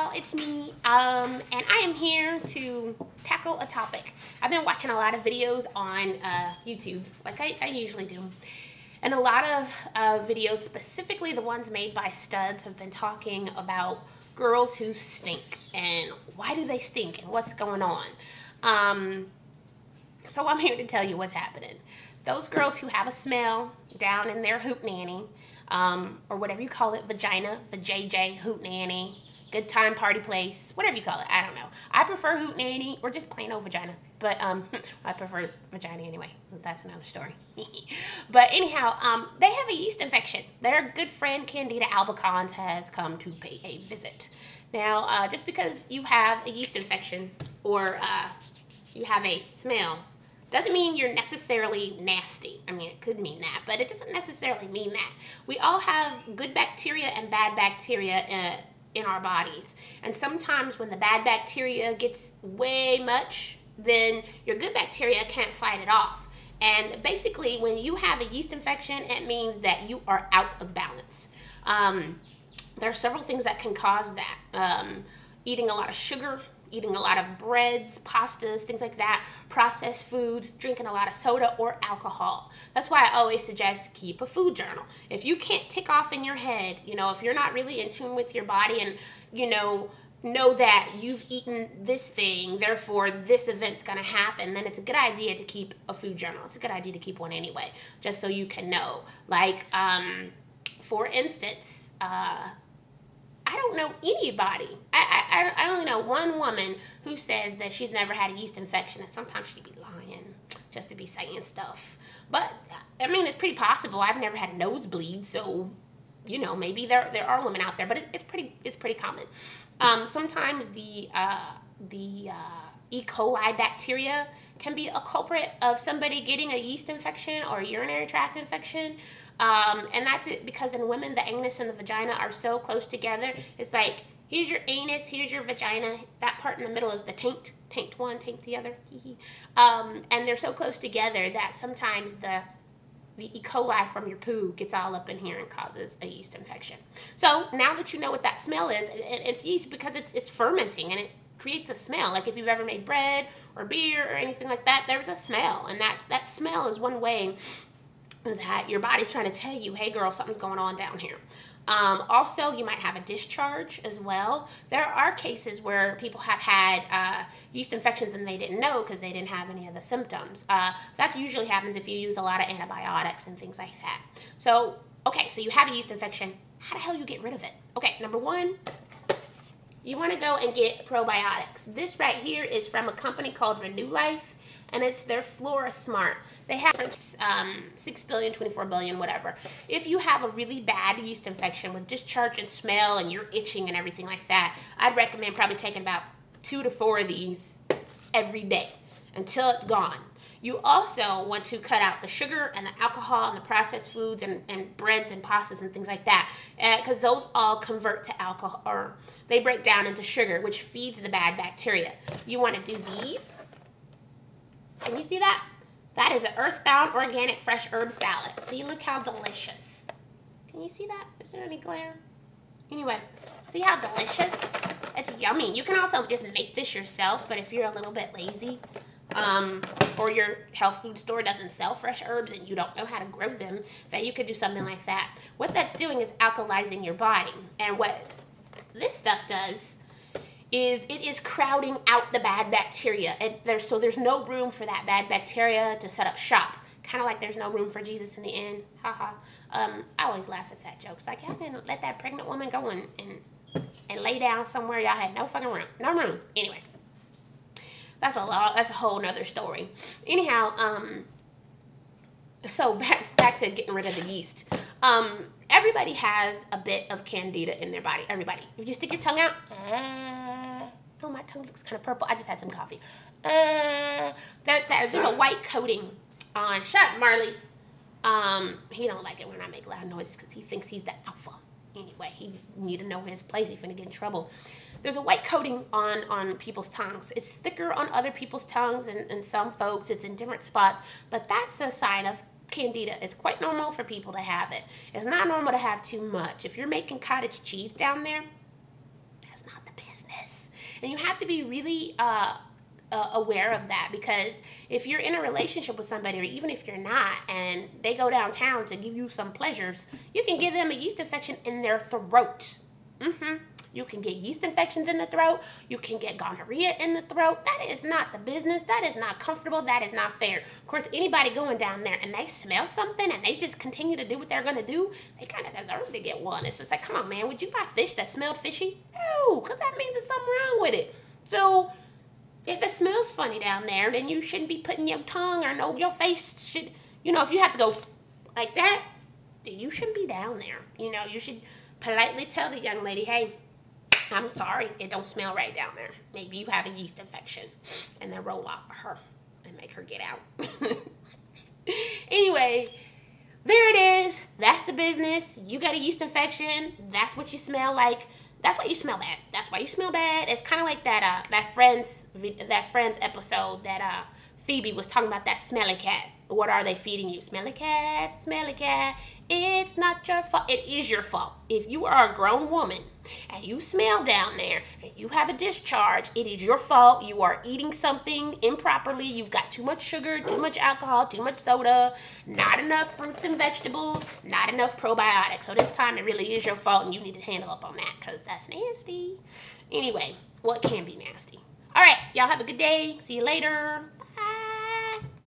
y'all, it's me, and I am here to tackle a topic. I've been watching a lot of videos on YouTube, like I usually do, and a lot of videos, specifically the ones made by studs, have been talking about girls who stink, and why do they stink, and what's going on. So I'm here to tell you what's happening. Those girls who have a smell down in their hoot nanny, or whatever you call it, vagina, vajayjay, hoot nanny, good time, party place, whatever you call it, I don't know. I prefer hoot nanny or just plain old vagina, but I prefer vagina anyway. That's another story. But anyhow, they have a yeast infection. Their good friend Candida albicans has come to pay a visit. Now, just because you have a yeast infection or you have a smell doesn't mean you're necessarily nasty. I mean, it could mean that, but it doesn't necessarily mean that. We all have good bacteria and bad bacteria in our bodies. And sometimes when the bad bacteria gets way much, then your good bacteria can't fight it off. And basically, when you have a yeast infection, it means that you are out of balance. There are several things that can cause that. Eating a lot of sugar, eating a lot of breads, pastas, things like that, processed foods, drinking a lot of soda or alcohol. That's why I always suggest keep a food journal. If you can't tick off in your head, you know, if you're not really in tune with your body and, you know that you've eaten this thing, therefore this event's going to happen, then it's a good idea to keep a food journal. It's a good idea to keep one anyway, just so you can know. Like, for instance, I don't know anybody. I only know one woman who says that she's never had a yeast infection, and sometimes she'd be lying just to be saying stuff. But I mean, it's pretty possible. I've never had a nosebleed, so you know, maybe there are women out there, but it's pretty common. Sometimes the E. coli bacteria can be a culprit of somebody getting a yeast infection or a urinary tract infection. And that's it, because in women, the anus and the vagina are so close together. It's like, here's your anus, here's your vagina. That part in the middle is the taint. Taint one, taint the other. And they're so close together that sometimes the E. coli from your poo gets all up in here and causes a yeast infection. So now that you know what that smell is, it's yeast because it's fermenting and it creates a smell. Like if you've ever made bread or beer or anything like that, there's a smell. And that smell is one way that your body's trying to tell you, hey girl, something's going on down here. Also, you might have a discharge as well. There are cases where people have had yeast infections and they didn't know because they didn't have any of the symptoms. That usually happens if you use a lot of antibiotics and things like that. So, okay, so you have a yeast infection. How the hell you get rid of it? Okay, number one, you want to go and get probiotics. This right here is from a company called Renew Life, and it's their Flora Smart. They have 6 billion, 24 billion, whatever. If you have a really bad yeast infection with discharge and smell and you're itching and everything like that, I'd recommend probably taking about 2 to 4 of these every day until it's gone. You also want to cut out the sugar and the alcohol and the processed foods and breads and pastas and things like that, because those all convert to alcohol, or they break down into sugar, which feeds the bad bacteria. You want to do these. Can you see that? That is an earthbound organic fresh herb salad. See, look how delicious. Can you see that? Is there any glare? Anyway, see how delicious? It's yummy. You can also just make this yourself, but if you're a little bit lazy, or your health food store doesn't sell fresh herbs and you don't know how to grow them, then you could do something like that. What that's doing is alkalizing your body. And what this stuff does is it is crowding out the bad bacteria. So there's no room for that bad bacteria to set up shop. Kind of like there's no room for Jesus in the end. Haha. I always laugh at that joke. It's like, y'all didn't let that pregnant woman go and lay down somewhere. Y'all had no fucking room. No room. Anyway. That's a whole nother story. Anyhow, so back to getting rid of the yeast. Everybody has a bit of candida in their body. Everybody. If you stick your tongue out, oh, my tongue looks kind of purple. I just had some coffee. There's a white coating on. Shut up, Marley. He don't like it when I make loud noises because he thinks he's the alpha. Anyway, he need to know his place. He's finna get in trouble. There's a white coating on people's tongues. It's thicker on other people's tongues, and some folks, it's in different spots, but that's a sign of candida. It's quite normal for people to have it. It's not normal to have too much. If you're making cottage cheese down there, that's not the best. business. And you have to be really aware of that, because if you're in a relationship with somebody, or even if you're not, and they go downtown to give you some pleasures, you can give them a yeast infection in their throat. You can get yeast infections in the throat. You can get gonorrhea in the throat. That is not the business. That is not comfortable. That is not fair. Of course, anybody going down there and they smell something and they just continue to do what they're going to do, they kind of deserve to get one. It's just like, come on, man, would you buy fish that smelled fishy? No, because that means there's something wrong with it. So if it smells funny down there, then you shouldn't be putting your tongue, or no, your face should, you know, if you have to go like that, then you shouldn't be down there. You know, you should politely tell the young lady, hey, I'm sorry, it don't smell right down there. Maybe you have a yeast infection. And then roll off of her and make her get out. Anyway, there it is. That's the business. You got a yeast infection. That's what you smell like. That's why you smell bad. That's why you smell bad. It's kind of like that Friends episode that Phoebe was talking about, that smelly cat. What are they feeding you? Smelly cat, smelly cat. It's not your fault. It is your fault. If you are a grown woman and you smell down there and you have a discharge, it is your fault. You are eating something improperly. You've got too much sugar, too much alcohol, too much soda, not enough fruits and vegetables, not enough probiotics. So this time it really is your fault, and you need to handle up on that, because that's nasty. Anyway, well, it can be nasty. All right, y'all have a good day. See you later.